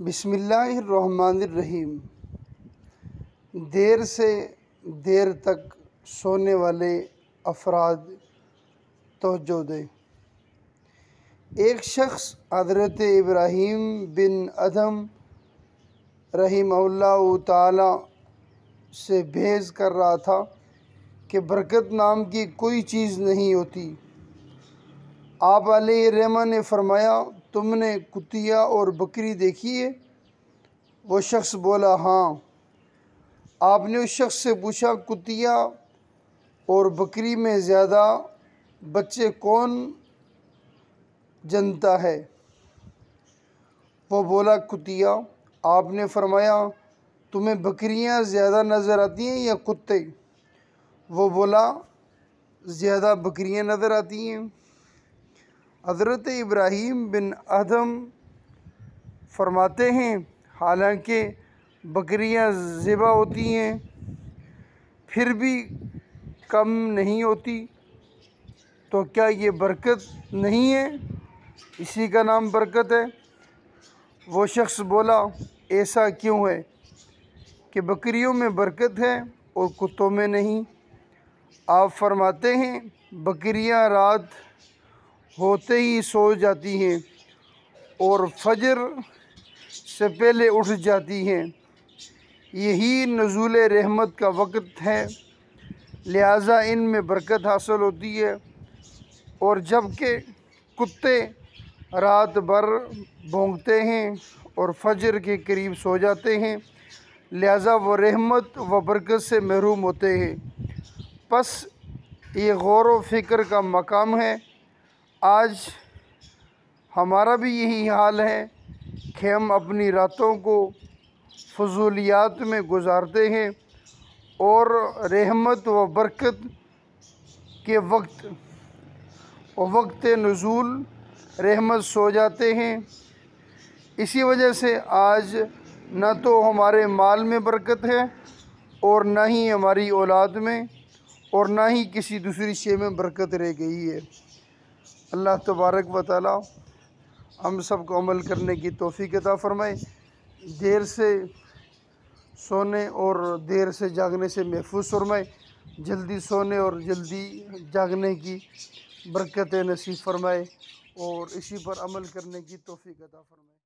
بسم اللہ الرحمن الرحیم۔ دیر سے دیر تک سونے والے افراد توجہ دیں۔ ایک شخص حضرت ابراہیم بن ادھم رحمہ اللہ تعالی سے بحث کر رہا تھا کہ برکت نام کی کوئی چیز نہیں ہوتی۔ آپ علیہ الرحمہ نے فرمایا، تم نے کتیا اور بکری دیکھی ہے؟ وہ شخص بولا، ہاں۔ آپ نے اس شخص سے پوچھا، کتیا اور بکری میں زیادہ بچے کون جنتا ہے؟ وہ بولا، کتیا۔ آپ نے فرمایا، تمہیں بکریاں زیادہ نظر آتی ہیں یا کتے؟ وہ بولا، زیادہ بکریاں نظر آتی ہیں۔ حضرت ابراہیم بن ادھم فرماتے ہیں، حالانکہ بکریاں ذبح ہوتی ہیں پھر بھی کم نہیں ہوتی، تو کیا یہ برکت نہیں ہے؟ اسی کا نام برکت ہے۔ وہ شخص بولا، ایسا کیوں ہے کہ بکریوں میں برکت ہے اور کتوں میں نہیں؟ آپ فرماتے ہیں، بکریاں رات ہوتے ہی سو جاتی ہیں اور فجر سے پہلے اٹھ جاتی ہیں، یہی نزول رحمت کا وقت ہے، لہٰذا ان میں برکت حاصل ہوتی ہے، اور جبکہ کتے رات بھر بھونکتے ہیں اور فجر کے قریب سو جاتے ہیں، لہٰذا وہ رحمت و برکت سے محروم ہوتے ہیں۔ پس یہ غور و فکر کا مقام ہے۔ آج ہمارا بھی یہی حال ہے کہ ہم اپنی راتوں کو فضولیات میں گزارتے ہیں اور رحمت و برکت کے وقت نزول رحمت سو جاتے ہیں۔ اسی وجہ سے آج نہ تو ہمارے مال میں برکت ہے اور نہ ہی ہماری اولاد میں اور نہ ہی کسی دوسری شے میں برکت رہ گئی ہے۔ اللہ تبارک و تعالی ہم سب کو عمل کرنے کی توفیق عطا فرمائے، دیر سے سونے اور دیر سے جاگنے سے محفوظ فرمائے، جلدی سونے اور جلدی جاگنے کی برکت نصیب فرمائے اور اسی پر عمل کرنے کی توفیق عطا فرمائے۔